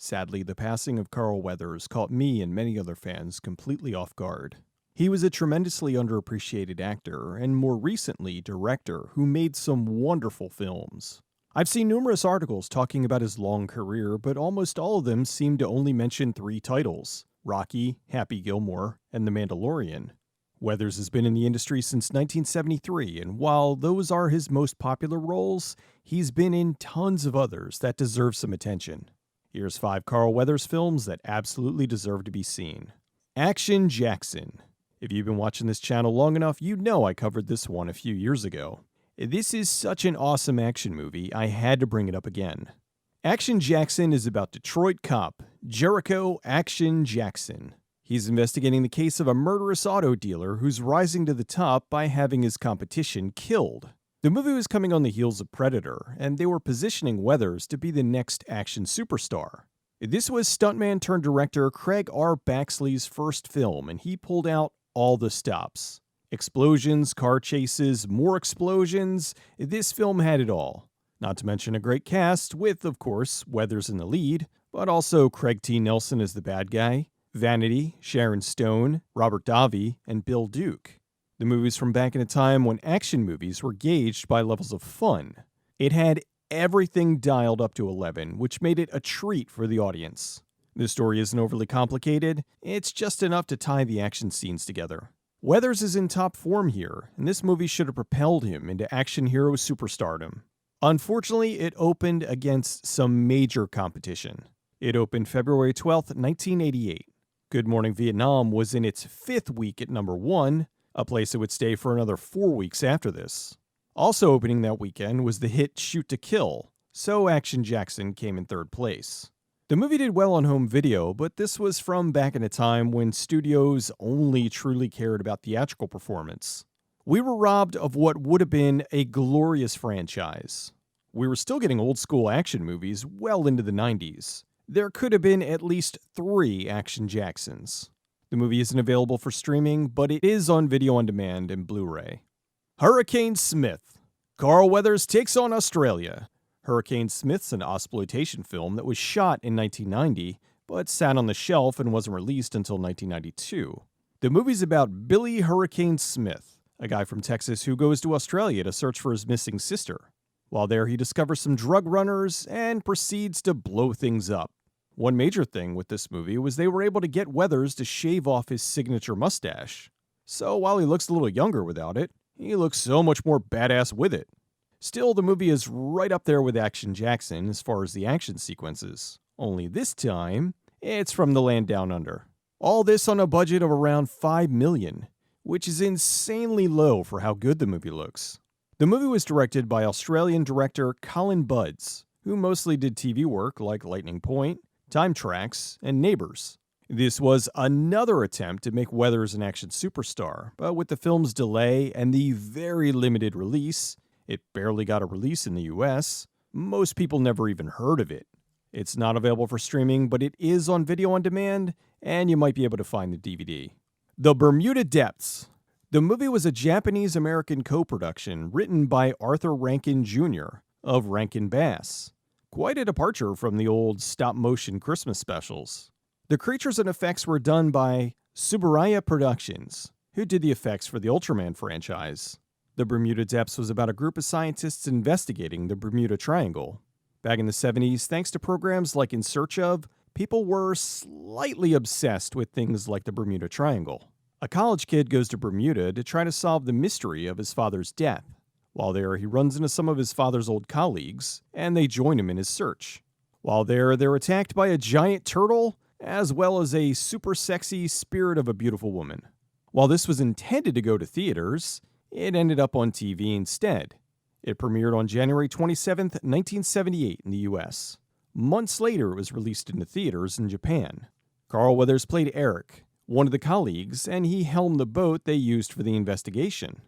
Sadly, the passing of Carl Weathers caught me and many other fans completely off guard. He was a tremendously underappreciated actor and more recently director who made some wonderful films. I've seen numerous articles talking about his long career, but almost all of them seem to only mention 3 titles: Rocky, Happy Gilmore, and The Mandalorian. Weathers has been in the industry since 1973, and while those are his most popular roles, he's been in tons of others that deserve some attention. Here's 5 Carl Weathers films that absolutely deserve to be seen. Action Jackson. If you've been watching this channel long enough, you know I covered this one a few years ago. This is such an awesome action movie, I had to bring it up again. Action Jackson is about Detroit cop Jericho Action Jackson. He's investigating the case of a murderous auto dealer who's rising to the top by having his competition killed. The movie was coming on the heels of Predator, and they were positioning Weathers to be the next action superstar. This was stuntman-turned-director Craig R. Baxley's first film, and he pulled out all the stops. Explosions, car chases, more explosions. This film had it all. Not to mention a great cast with, of course, Weathers in the lead, but also Craig T. Nelson as the bad guy, Vanity, Sharon Stone, Robert Davi, and Bill Duke. The movie's from back in a time when action movies were gauged by levels of fun. It had everything dialed up to 11, which made it a treat for the audience. The story isn't overly complicated, it's just enough to tie the action scenes together. Weathers is in top form here, and this movie should have propelled him into action hero superstardom. Unfortunately, it opened against some major competition. It opened February 12, 1988. Good Morning Vietnam was in its 5th week at number 1, a place it would stay for another 4 weeks after this. Also opening that weekend was the hit Shoot to Kill, so Action Jackson came in 3rd place. The movie did well on home video, but this was from back in a time when studios only truly cared about theatrical performance. We were robbed of what would have been a glorious franchise. We were still getting old school action movies well into the 90s. There could have been at least 3 Action Jacksons. The movie isn't available for streaming, but it is on video on demand and Blu-ray. Hurricane Smith. Carl Weathers takes on Australia. Hurricane Smith's an exploitation film that was shot in 1990, but sat on the shelf and wasn't released until 1992. The movie's about Billy Hurricane Smith, a guy from Texas who goes to Australia to search for his missing sister. While there, he discovers some drug runners and proceeds to blow things up. One major thing with this movie was they were able to get Weathers to shave off his signature mustache. So while he looks a little younger without it, he looks so much more badass with it. Still, the movie is right up there with Action Jackson as far as the action sequences. Only this time, it's from the land down under. All this on a budget of around $5 million, which is insanely low for how good the movie looks. The movie was directed by Australian director Colin Budds, who mostly did TV work like Lightning Point, Time Tracks, and Neighbours. This was another attempt to make Weathers an action superstar, but with the film's delay and the very limited release, it barely got a release in the US, most people never even heard of it. It's not available for streaming, but it is on video on demand, and you might be able to find the DVD. The Bermuda Depths. The movie was a Japanese-American co-production written by Arthur Rankin Jr. of Rankin Bass. Quite a departure from the old stop-motion Christmas specials. The creatures and effects were done by Subaraya Productions, who did the effects for the Ultraman franchise. The Bermuda Depths was about a group of scientists investigating the Bermuda Triangle. Back in the 70s, thanks to programs like In Search Of, people were slightly obsessed with things like the Bermuda Triangle. A college kid goes to Bermuda to try to solve the mystery of his father's death. While there, he runs into some of his father's old colleagues, and they join him in his search. While there, they're attacked by a giant turtle, as well as a super sexy spirit of a beautiful woman. While this was intended to go to theaters, it ended up on TV instead. It premiered on January 27, 1978 in the US. Months later, it was released into theaters in Japan. Carl Weathers played Eric, one of the colleagues, and he helmed the boat they used for the investigation.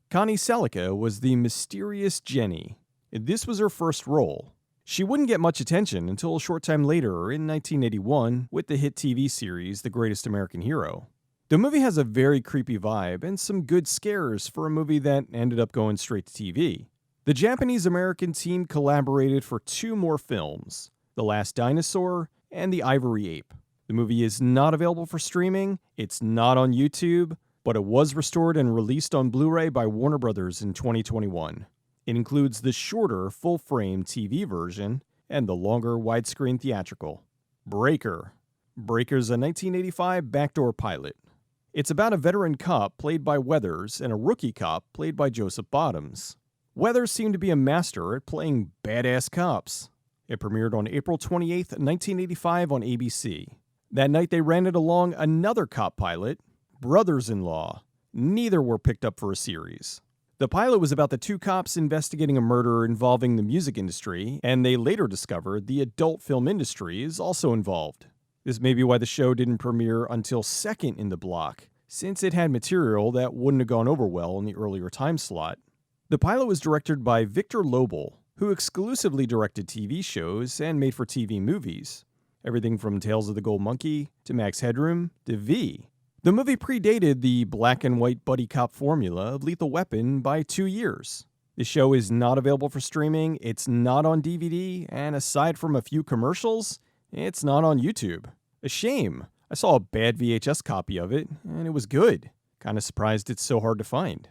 Connie Selica was the mysterious Jenny. This was her first role. She wouldn't get much attention until a short time later in 1981 with the hit TV series The Greatest American Hero. The movie has a very creepy vibe and some good scares for a movie that ended up going straight to TV. The Japanese-American team collaborated for 2 more films, The Last Dinosaur and The Ivory Ape. The movie is not available for streaming, it's not on YouTube, but it was restored and released on Blu-ray by Warner Brothers in 2021. It includes the shorter, full-frame TV version and the longer widescreen theatrical. Breaker. Breaker's a 1985 backdoor pilot. It's about a veteran cop played by Weathers and a rookie cop played by Joseph Bottoms. Weathers seemed to be a master at playing badass cops. It premiered on April 28, 1985 on ABC. That night they ran it along another cop pilot, Brothers-in-Law. Neither were picked up for a series. The pilot was about the two cops investigating a murder involving the music industry, and they later discovered the adult film industry is also involved. This may be why the show didn't premiere until second in the block, since it had material that wouldn't have gone over well in the earlier time slot. The pilot was directed by Victor Lobel, who exclusively directed TV shows and made-for-TV movies. Everything from Tales of the Gold Monkey to Max Headroom to V. The movie predated the black and white buddy cop formula of Lethal Weapon by 2 years. The show is not available for streaming, it's not on DVD, and aside from a few commercials, it's not on YouTube. A shame. I saw a bad VHS copy of it, and it was good. Kinda surprised it's so hard to find.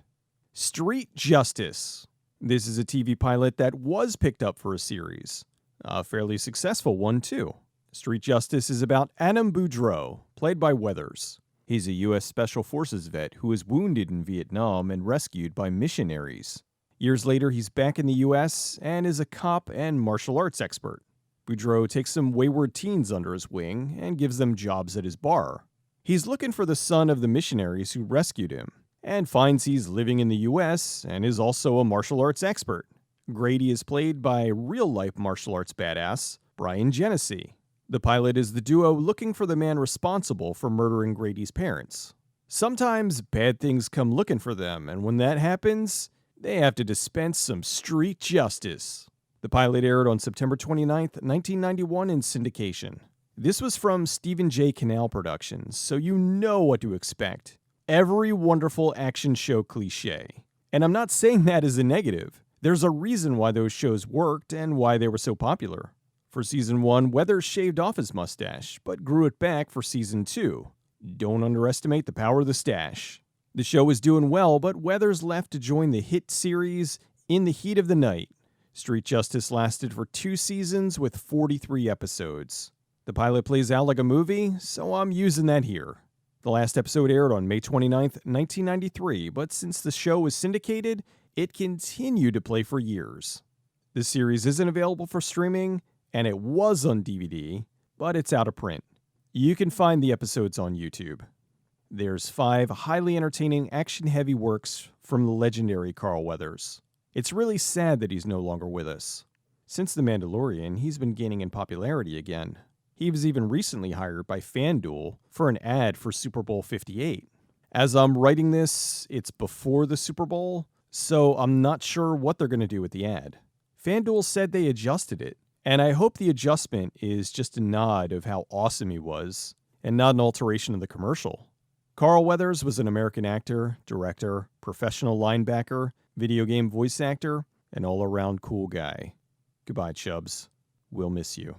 Street Justice. This is a TV pilot that was picked up for a series. A fairly successful one, too. Street Justice is about Adam Boudreau, played by Weathers. He's a U.S. Special Forces vet who was wounded in Vietnam and rescued by missionaries. Years later, he's back in the U.S. and is a cop and martial arts expert. Boudreau takes some wayward teens under his wing and gives them jobs at his bar. He's looking for the son of the missionaries who rescued him, and finds he's living in the U.S. and is also a martial arts expert. Grady is played by real-life martial arts badass Brian Genesee. The pilot is the duo looking for the man responsible for murdering Grady's parents. Sometimes bad things come looking for them, and when that happens, they have to dispense some street justice. The pilot aired on September 29, 1991 in syndication. This was from Stephen J. Cannell Productions, so you know what to expect. Every wonderful action show cliché. And I'm not saying that as a negative. There's a reason why those shows worked and why they were so popular. For Season 1, Weathers shaved off his mustache, but grew it back for Season 2. Don't underestimate the power of the stash. The show was doing well, but Weathers left to join the hit series In the Heat of the Night. Street Justice lasted for 2 seasons with 43 episodes. The pilot plays out like a movie, so I'm using that here. The last episode aired on May 29, 1993, but since the show was syndicated, it continued to play for years. This series isn't available for streaming, and it was on DVD, but it's out of print. You can find the episodes on YouTube. There's 5 highly entertaining action-heavy works from the legendary Carl Weathers. It's really sad that he's no longer with us. Since The Mandalorian, he's been gaining in popularity again. He was even recently hired by FanDuel for an ad for Super Bowl 58. As I'm writing this, it's before the Super Bowl, so I'm not sure what they're going to do with the ad. FanDuel said they adjusted it, and I hope the adjustment is just a nod of how awesome he was, and not an alteration of the commercial. Carl Weathers was an American actor, director, professional linebacker, video game voice actor, and all-around cool guy. Goodbye, Chubbs. We'll miss you.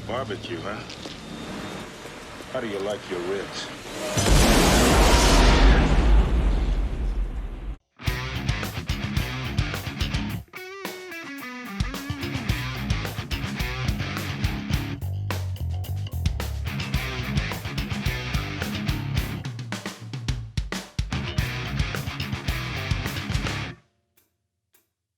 Barbecue, huh? How do you like your ribs?